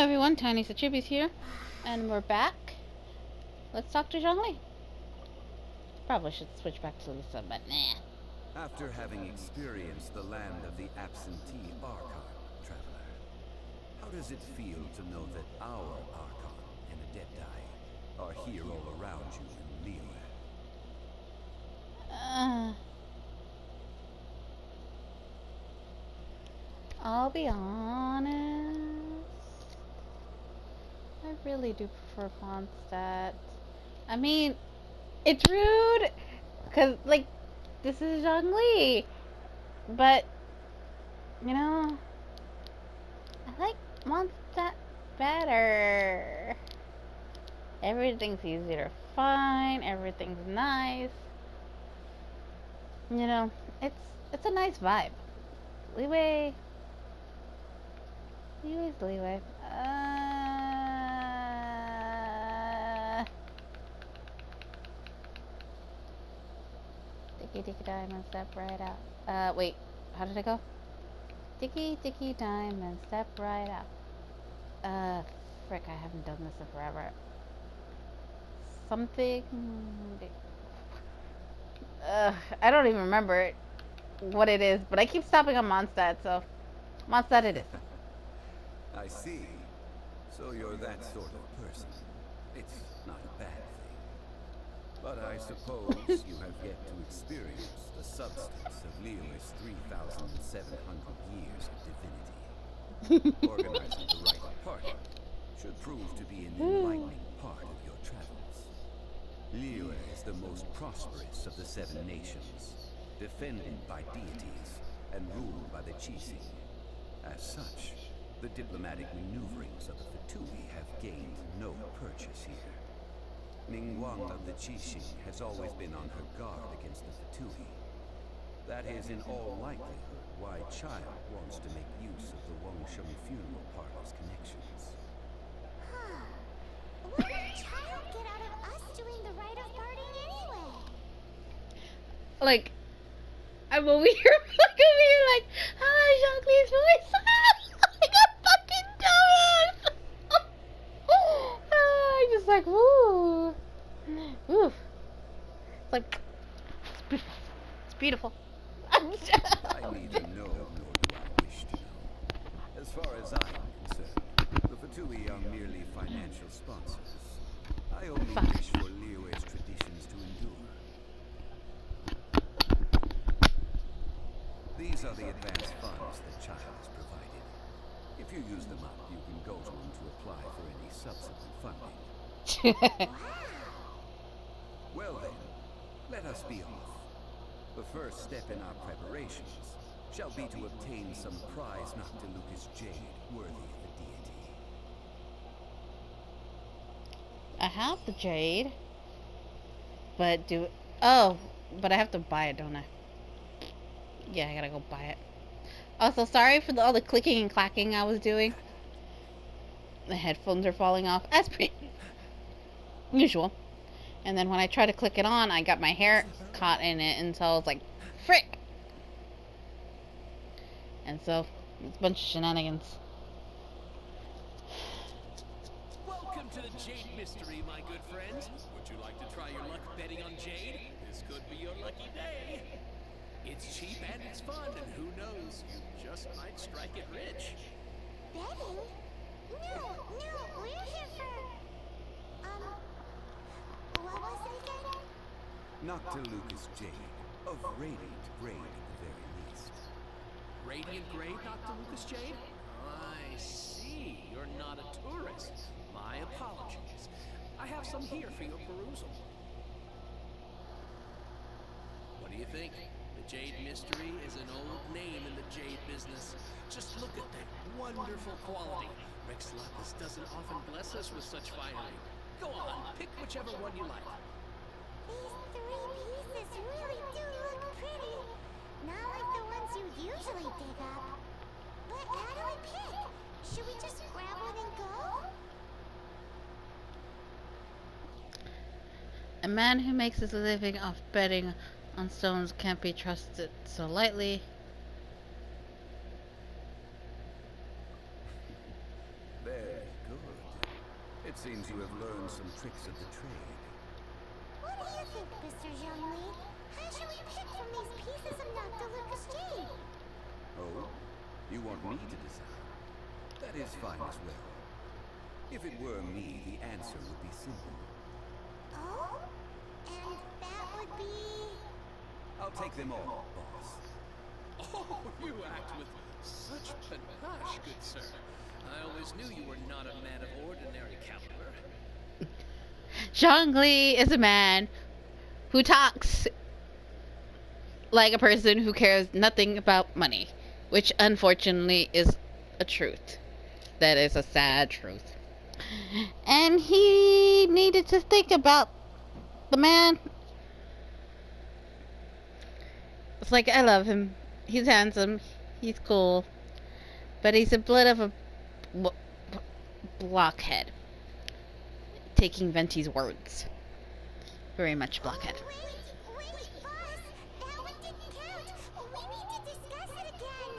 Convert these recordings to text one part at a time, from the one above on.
everyone, Tiniestofchibis here, and we're back. Let's talk to zhongli. Probably should switch back to Lisa, but nah. After having experienced the land of the absentee Archon, traveler, how does it feel to know that our Archon and Adepti are here all around you in Liyue? I'll be honest. I really do prefer Mondstadt. I mean, it's rude, cause like this is zhongli, but you know, I like Mondstadt better. Everything's easier to find. Everything's nice. You know, it's a nice vibe. Liyue. Liyue's Liyue. Dicky diamond, step right out. Wait, how did it go? Dicky diamond, step right out. Frick, I haven't done this in forever. Something. I don't even remember what it is, but I keep stopping on Mondstadt, so Mondstadt it is. I see. So you're that sort of person. It's not a bad thing. But I suppose you have yet to experience the substance of Liyue's 3,700 years of divinity. Organizing the right party should prove to be an enlightening part of your travels. Liyue is the most prosperous of the 7 nations, defended by deities and ruled by the Qixing. As such, the diplomatic maneuverings of the Fatui have gained no purchase here. Ningguang of the Qixing has always been on her guard against the Fatui. That is in all likelihood why Child wants to make use of the Wangsheng funeral parlor's connections. What did Child get out of us doing the rite of parting anyway? Like, I'm over here, like, hi, zhongli's voice. Like a fucking dumbass. I just like, ooh. Oof. It's like, it's beautiful. I neither know nor do I wish to know. As far as I am concerned, the Fatui are merely financial sponsors. I only wish for Liyue's traditions to endure. These are the advance funds that Child has provided. If you use them up, you can go to him to apply for any subsequent funding. Well then, let us be off. The first step in our preparations shall be to obtain some prize Noctilucous jade worthy of a deity. I have the jade, but but I have to buy it, don't I? Yeah, I gotta go buy it. Also, sorry for all the clicking and clacking I was doing. The headphones are falling off, as per usual. And then when I tried to click it on, I got my hair caught in it, and so I was like, frick! And so, it's a bunch of shenanigans. Welcome to the Jade Mystery, my good friends. Would you like to try your luck betting on Jade? This could be your lucky day. It's cheap and it's fun, and who knows, you just might strike it rich. Betting? No, we're here for... what was it again? Noctilucous jade, of radiant grade at the very least. Radiant grade, Noctilucous jade? I see. You're not a tourist. My apologies. I have some here for your perusal. What do you think? The Jade Mystery is an old name in the jade business. Just look at that wonderful quality. Rex Lapis doesn't often bless us with such finery. Go on, pick whichever one you like. These 3 pieces really do look pretty. Not like the ones you usually dig up. But how do I pick? Should we just grab one and go? A man who makes his living off betting on stones can't be trusted so lightly. There. It seems you have learned some tricks of the trade. What do you think, Mr. Zhongli? How should we pick from these pieces of Noctilucous jade? Oh? You want me to decide? That is fine as well. If it were me, the answer would be simple. Oh? And that would be... I'll take them all, boss. Oh, you act with such panache, good sir. I always knew you were not a man of ordinary caliber. Zhongli is a man who talks like a person who cares nothing about money, which unfortunately is a truth. That is a sad truth. And he needed to think about the man. It's like, I love him. He's handsome. He's cool. But he's a bit of a blockhead. Taking Venti's words. Very much blockhead. Wait, boss! That one didn't count! We need to discuss it again!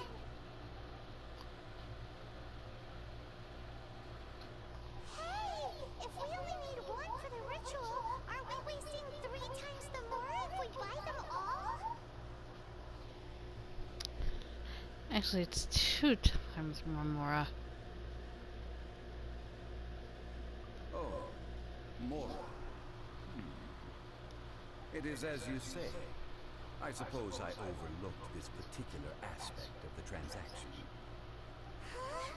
Hey! If we only need one for the ritual, aren't we wasting 3 times the more if we buy them all? Actually, it's 2 times more Mora. Oh, Mora. It is as you say. I suppose I overlooked this particular aspect of the transaction. Huh?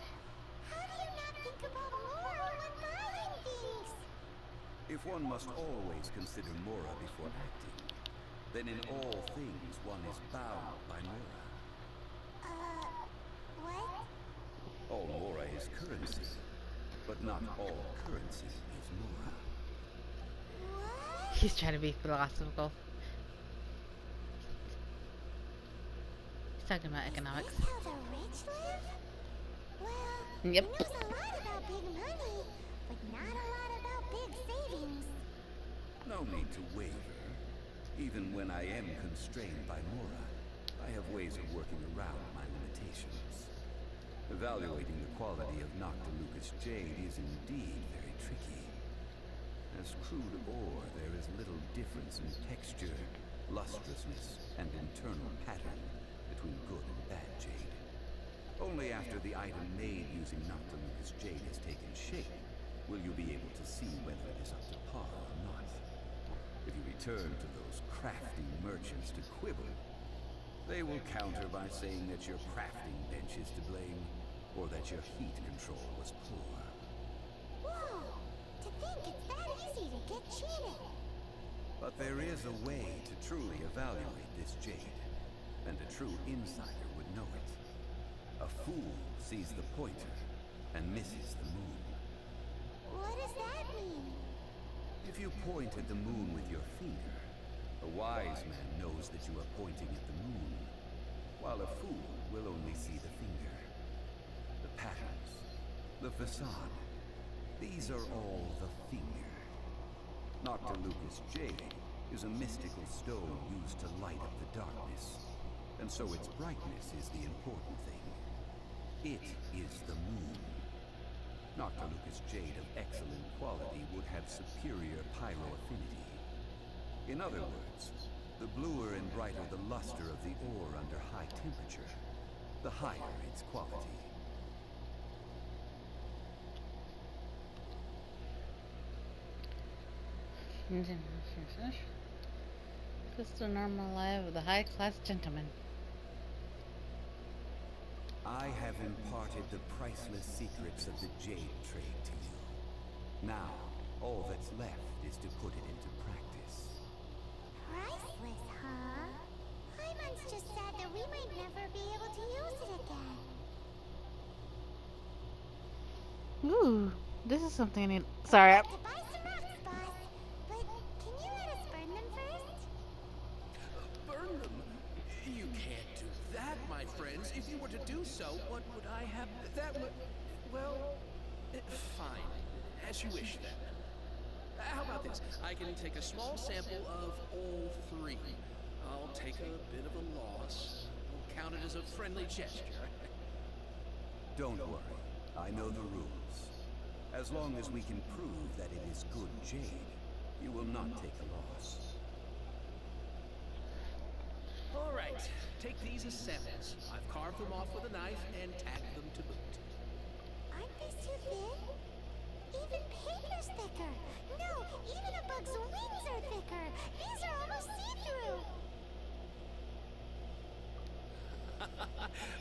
How do you not think about more when buying things? If one must always consider Mora before acting, then in all things one is bound by Mora. What? All Mora is currency, but not all currency is Mora. What? He's trying to be philosophical. He's talking about economics. Is this how the rich live? Well, Yep. he knows a lot about big money, but not a lot about big savings. No need to waver. Even when I am constrained by Mora, I have ways of working around my limitations. Evaluating the quality of Noctilucous jade is indeed very tricky. As crude ore, there is little difference in texture, lustrousness, and internal pattern between good and bad jade. Only after the item made using Noctilucous jade has taken shape will you be able to see whether it is up to par or not. If you return to those crafty merchants to quibble, they will counter by saying that your crafting bench is to blame, or that your heat control was poor. Whoa! To think it's that easy to get cheated. But there is a way to truly evaluate this jade, and a true insider would know it. A fool sees the pointer and misses the moon. What does that mean? If you point at the moon with your finger, a wise man knows that you are pointing at the moon, while a fool will only see the finger. The patterns, the facade, these are all the finger. Noctilucous jade is a mystical stone used to light up the darkness, and so its brightness is the important thing. It is the moon. Noctilucous jade of excellent quality would have superior pyro-affinity. In other words, the bluer and brighter the luster of the ore under high temperature, the higher its quality. Just the normal life of the high-class gentleman. I have imparted the priceless secrets of the jade trade to you. Now, all that's left is to put it into practice. Priceless, huh? Hyman's just said that we might never be able to use it again. Ooh, this is something I need. Sorry. To buy some rocks, boss. But can you let us burn them first? Burn them? You can't do that, my friends. If you were to do so, what would I have? That would... Well... fine. As you wish, then. How about this? I can take a small sample of all 3. I'll take a bit of a loss. We'll count it as a friendly gesture. Don't worry, I know the rules. As long as we can prove that it is good jade, you will not take a loss. All right, take these as samples. I've carved them off with a knife and tagged them to boot. Aren't these too thin? Even paper's thicker. No, even a bug's wings are thicker. These are almost see-through.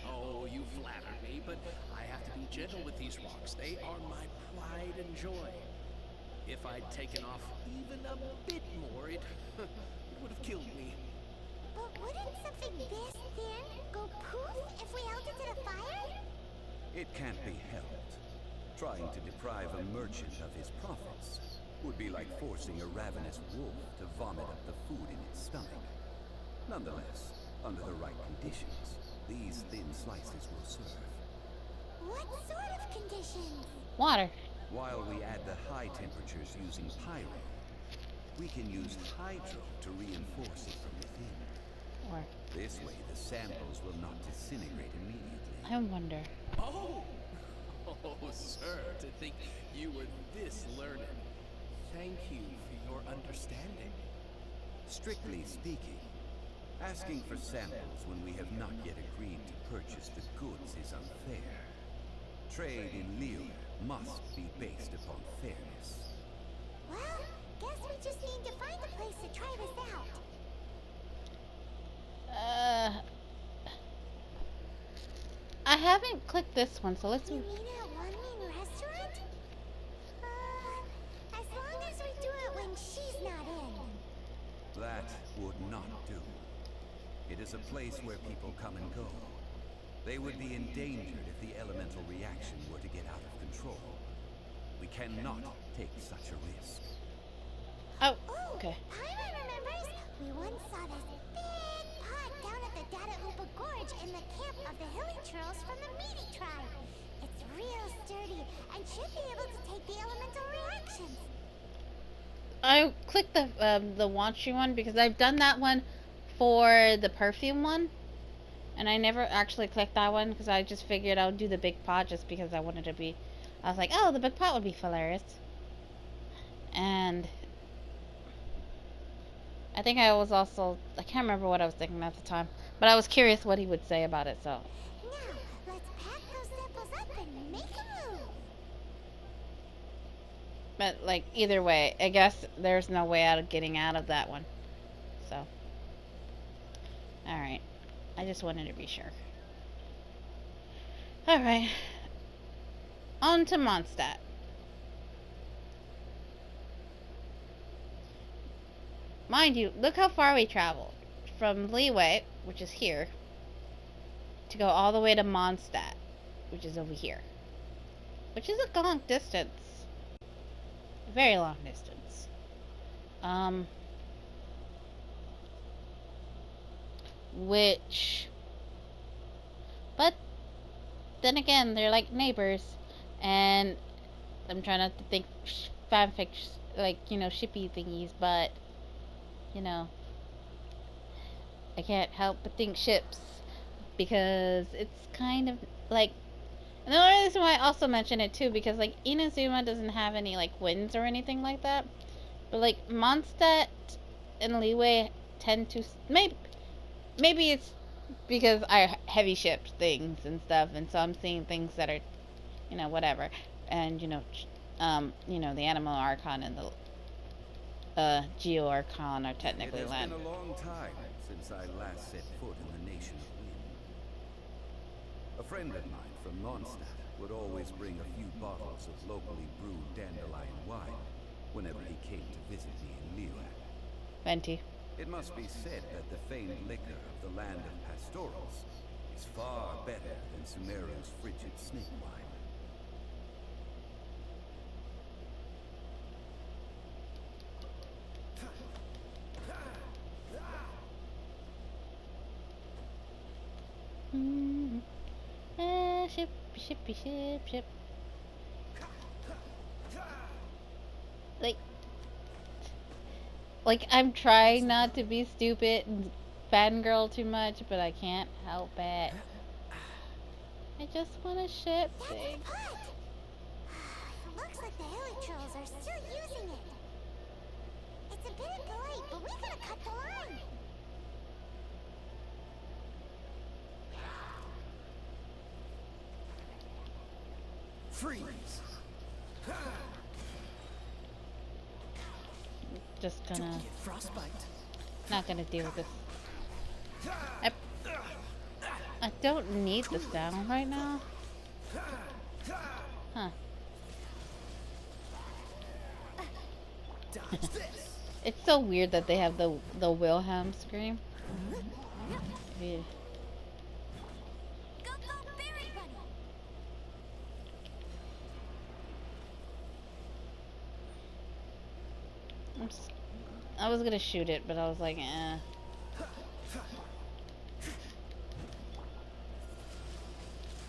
Oh, you flatter me, but I have to be gentle with these rocks. They are my pride and joy. If I'd taken off even a bit more, it would have killed me. But wouldn't something this thin go poof if we held it to the fire? It can't be helped. Trying to deprive a merchant of his profits would be like forcing a ravenous wolf to vomit up the food in its stomach. Nonetheless, under the right conditions, these thin slices will serve. What sort of conditions? Water. While we add the high temperatures using pyro, we can use hydro to reinforce it from within. Or This way, the samples will not disintegrate immediately. I wonder. Oh, sir, to think you were this learned. Thank you for your understanding. Strictly speaking, asking for samples when we have not yet agreed to purchase the goods is unfair. Trade in Liyue must be based upon fairness. Well, guess we just need to find a place to try this out. I haven't clicked this one, so let's. You mean at One Mean Restaurant? As long as we do it when she's not in. That would not do. It is a place where people come and go. They would be endangered if the elemental reaction were to get out of control. We cannot take such a risk. Oh, okay. Paimon remembers we once saw this big pot down at the Dadaupa Gorge in the camp of the Hilly Churls from the Meaty tribe. It's real sturdy and should be able to take the elemental reactions. I clicked the Wanshi one because I've done that one for the perfume one, and I never actually clicked that one because I just figured I would do the big pot just because I wanted to be. I was like, oh, the big pot would be hilarious, and I think I was also, I can't remember what I was thinking at the time, but I was curious what he would say about it. So Now, let's pack those samples up and make a move. but like either way, I guess there's no way out of getting out of that one. So all right, I just wanted to be sure. All right, on to Mondstadt. Mind you, look how far we traveled from Liyue, which is here, to go all the way to Mondstadt, which is over here, which is a long distance, a very long distance. But then again, they're like neighbors, and I'm trying not to think fanfic, like, you know, shippy thingies, but, you know, I can't help but think ships, because it's kind of like, and the only reason why I also mention it too, because like Inazuma doesn't have any like winds or anything like that, but like Mondstadt and Liyue tend to, maybe it's because I heavy ship things and stuff, and so I'm seeing things that are, you know, whatever, and you know, the Animal Archon and the Geo Archon are technically land. It has been a long time since I last set foot in the Nation of Wind. A friend of mine from Mondstadt would always bring a few bottles of locally brewed dandelion wine whenever he came to visit me in Liyue. Venti. It must be said that the famed liquor of the land of pastorals is far better than Sumeru's frigid snake wine. Ship. Like, I'm trying not to be stupid and fangirl too much, but I can't help it. I just want to ship That's the things. pot. Looks like Freeze. Just gonna... Don't get frostbite. Not gonna deal with this. I don't need this down right now. Huh. Dodge this. It's so weird that they have the Wilhelm scream. Yeah. Go, go, berry bunny! I was gonna shoot it, but I was like, eh.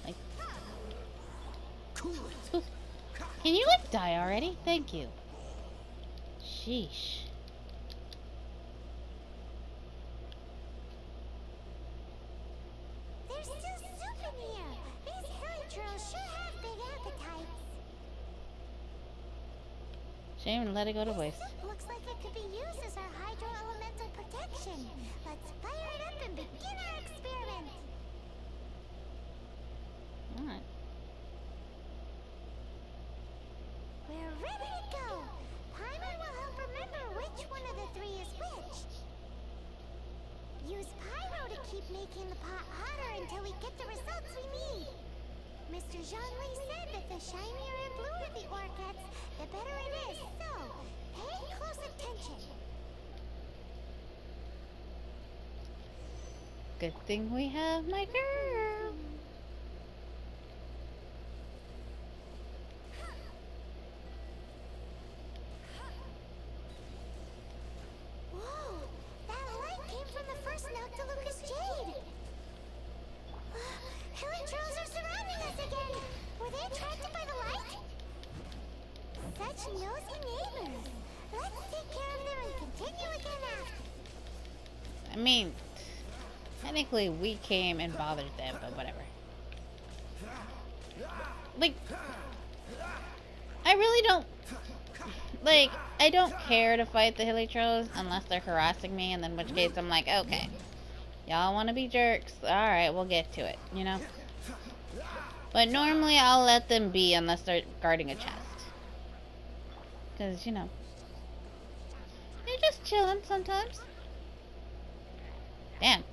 Like, Cool it. oof. Can you like die already? Thank you. Sheesh. There's still soup in here! These hilly trolls sure have big appetites. Shame and let it go to waste. Looks like it could be used as our hydro-elemental protection. Let's fire it up and begin our experiment. Alright. We're ready to go. Paimon will help remember which one of the three is which. Use pyro to keep making the pot hotter until we get the results we need. Mr. Zhongli said that the shinier and bluer the ore gets, the better it is. So, pay close attention. Good thing we have my girl. Whoa! That light came from the first note to Lucas Jade! Hilly trolls are surrounding us again! Were they attracted by the light? Such nosy neighbors! Let's take care of them and continue again after. I mean, technically we came and bothered them, but whatever. Like, I really don't... Like, I don't care to fight the hilly trolls unless they're harassing me, and then in which case I'm like, okay. Y'all want to be jerks? Alright, we'll get to it, you know? But normally I'll let them be unless they're guarding a chest. Because, you know, they're just chilling sometimes. Damn.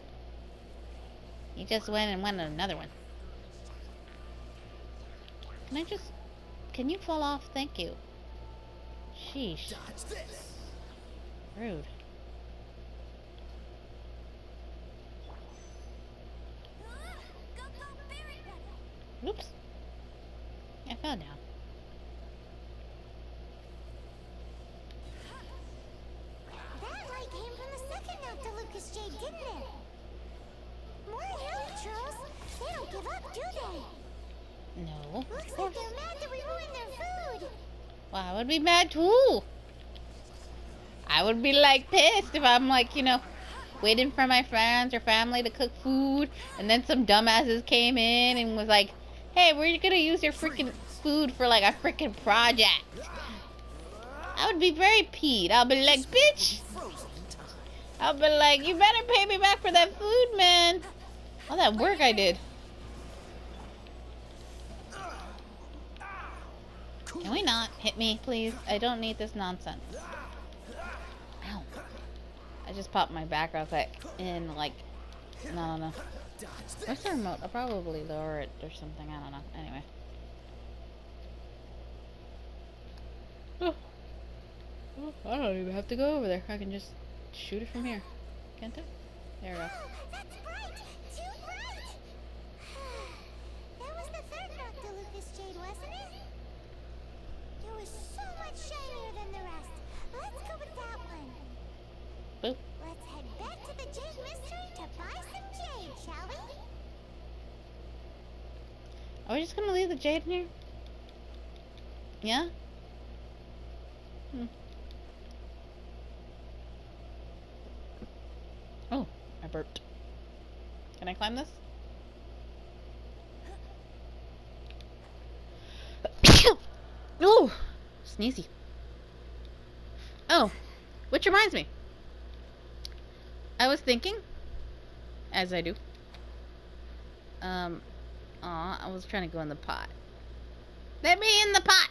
He just went and won another one. Can I just... Can you fall off? Thank you. Sheesh. Dodge this. Rude. Go, go, berry bunny! Oops. I fell down. That light came from the second note to Lucas Jade, didn't it? More hilly trolls! They don't give up, do they? No. Looks Of like course. they're mad that we ruined their food! Well, I would be mad too. I would be like pissed if I'm like, you know, waiting for my friends or family to cook food, and then some dumbasses came in and was like, hey, we're gonna use your freaking food for like a freaking project. I would be very peeved. I'll be like, bitch. Frozen in time. I'll be like, you better pay me back for that food, man. All that work I did. Can we not hit me, please? I don't need this nonsense. Ow. I just popped my back real quick. And, like, no. Dodge Where's this. the remote? I'll probably lower it or something. I don't know. Anyway. Oh. Oh, I don't even have to go over there. I can just shoot it from here. Can't I? There we go. Oh, that's bright! Too bright! That was the third note to Lucas Jade, wasn't it? It was so much shinier than the rest. Let's go with that one. Boop. Let's head back to the Jade Mystery to buy some jade, shall we? Are we just gonna leave the jade in here? Yeah? Oh, I burped. Can I climb this? Ooh, sneezy. Oh, which reminds me. I was thinking, as I do. I was trying to go in the pot. Let me in the pot!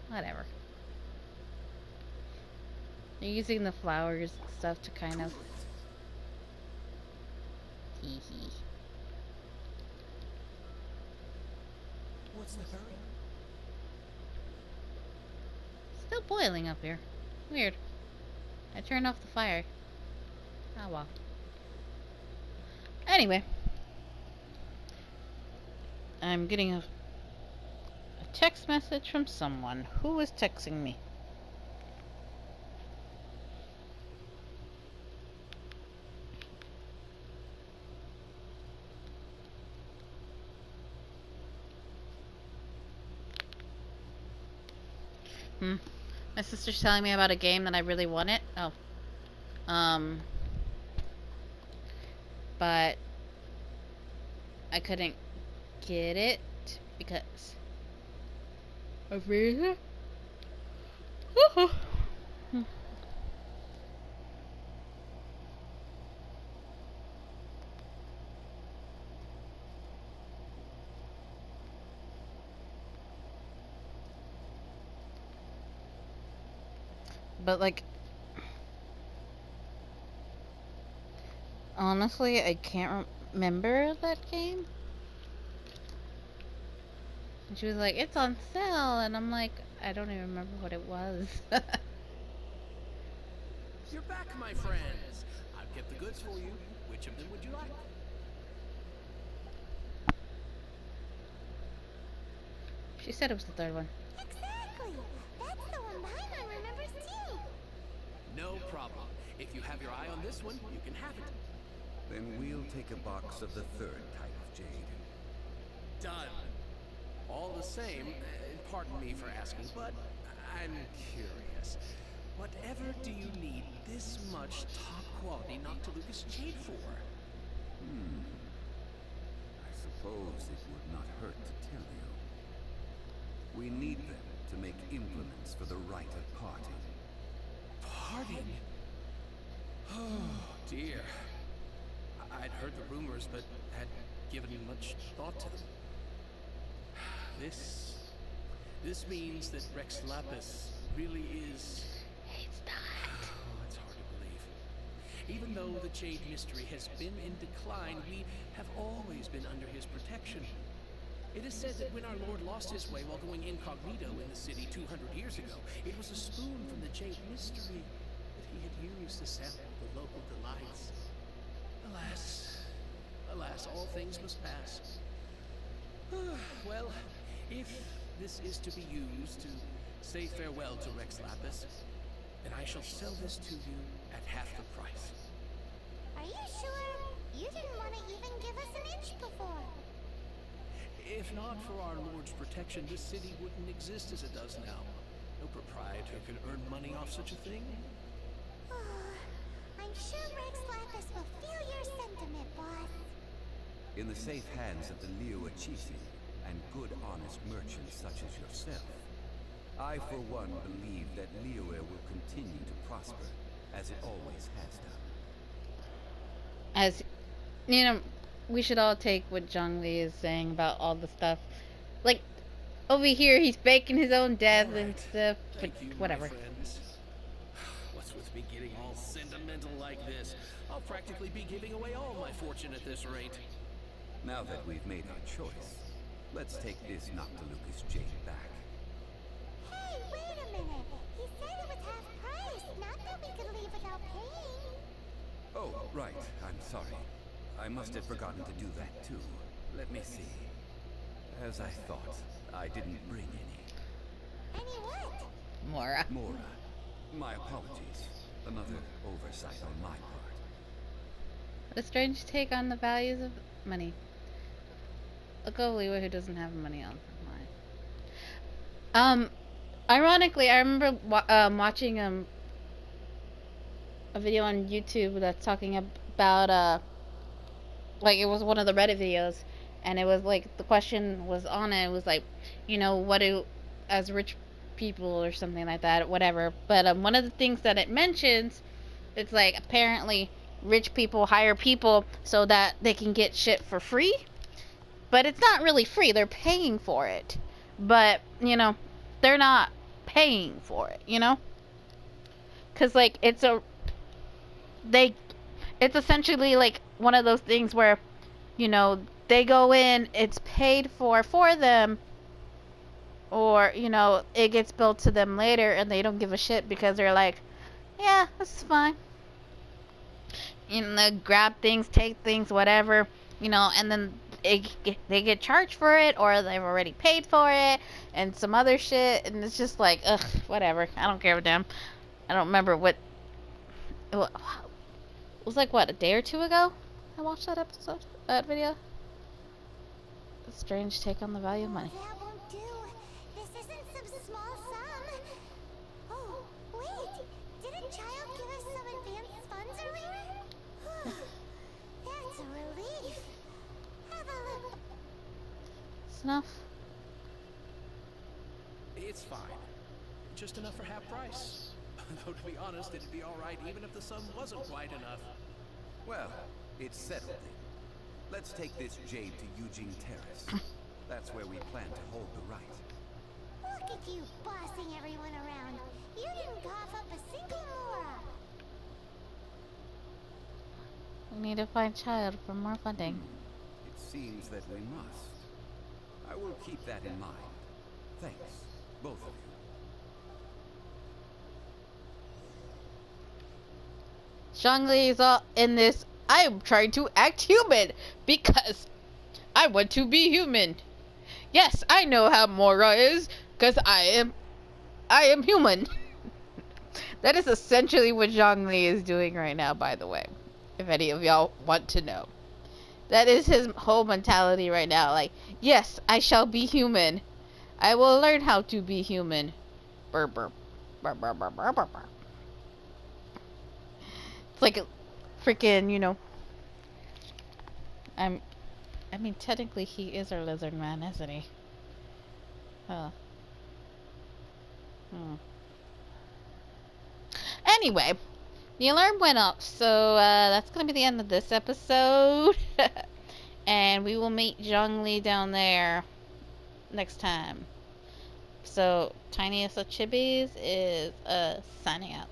Whatever. You're using the flowers and stuff to kind of... Hee hee. What's the hurry? Still boiling up here. Weird. I turned off the fire. Oh well. Anyway. I'm getting a text message from someone. Who is texting me? My sister's telling me about a game that I really wanted. Oh. But I couldn't get it because of reason. But like, honestly, I can't remember that game. And she was like, it's on sale, and I'm like, I don't even remember what it was. You're back, my friends. I've kept the goods for you. Which of them would you like? She said it was the third one. Exactly. That's the one Paimon remembers too. No problem. If you have your eye on this one, you can have it. Then we'll take a box of the third type of jade. Done. All the same, pardon me for asking, but I'm curious. Whatever do you need this much top-quality Noctilucous jade for? I suppose it would not hurt to tell you. We need them to make implements for the rite of parting. Parting? Oh, dear. I'd heard the rumors, but had given much thought to them. This means that Rex Lapis really is... It's not. Oh, it's hard to believe. Even though the Jade Mystery has been in decline, we have always been under his protection. It is said that when our Lord lost his way while going incognito in the city 200 years ago, it was a spoon from the Jade Mystery that he had used to sample the local delights. Alas, all things must pass. Well, if this is to be used to say farewell to Rex Lapis, then I shall sell this to you at half the price. Are you sure? You didn't want to even give us an inch before. If not for our Lord's protection, this city wouldn't exist as it does now. No proprietor could earn money off such a thing. I'm sure Rex Lapis will feel your sentiment, boss. In the safe hands of the Liyue and good honest merchants such as yourself, I for one believe that Liyue will continue to prosper as it always has done. As you know, we should all take what zhongli is saying about all the stuff. Like, over here, he's baking his own death and stuff, but Thank you, whatever. my friends. What's with me getting all sentimental like this? I'll practically be giving away all my fortune at this rate. Now that we've made our choice, let's take this Noctilucous jade back. Hey, wait a minute. He said it was half price, not that we could leave without paying. Oh, right. I'm sorry. I must have forgotten to do that too. Let me see. As I thought, I didn't bring any. Any what? Mora. Mora, my apologies. Another oversight on my part. What a strange take on the values of money. Look at Liyue who doesn't have money on line. Ironically, I remember watching a video on YouTube that's talking about like it was one of the Reddit videos, and it was like the question was on it. It was like, you know, what do as rich people or something like that, whatever. But one of the things that it mentions, it's like apparently rich people hire people so that they can get shit for free. But it's not really free. They're paying for it. but you know, they're not paying for it. You know, because like it's essentially like one of those things where, you know, they go in, it's paid for them, or you know, it gets billed to them later, and they don't give a shit because they're like, yeah, that's fine. You know, grab things, take things, whatever, you know, and then they get charged for it, or they've already paid for it, and some other shit, and it's just like, ugh, whatever. I don't care a damn. I don't remember what. It was like, what, a day or two ago? I watched that episode, that video. A strange take on the value of money. That won't do. This isn't some small sum. Oh, wait. Didn't Child give us some advanced funds earlier? That's a relief. Have a look. It's enough. It's fine. Just enough for half price. Though to be honest, it'd be alright even if the sum wasn't quite enough. Well, it's settled then. Let's take this jade to Eugene Terrace. That's where we plan to hold the rite. Look at you bossing everyone around. You didn't cough up a single mora. We need to find Child for more funding. It seems that we must. I will keep that in mind. Thanks, both of you. Zhongli is all in this. I am trying to act human because I want to be human. Yes, I know how Mora is because I am human. That is essentially what Zhongli is doing right now, by the way. If any of y'all want to know. That is his whole mentality right now. Like, yes, I shall be human. I will learn how to be human. Burr, burr. Burr, burr, burr, burr, burr, burr. It's like a freaking, you know. I mean, technically he is our lizard man, isn't he? Huh. Anyway, the alarm went off, so that's gonna be the end of this episode. And we will meet Zhongli down there next time. So, Tiniestofchibis is signing out.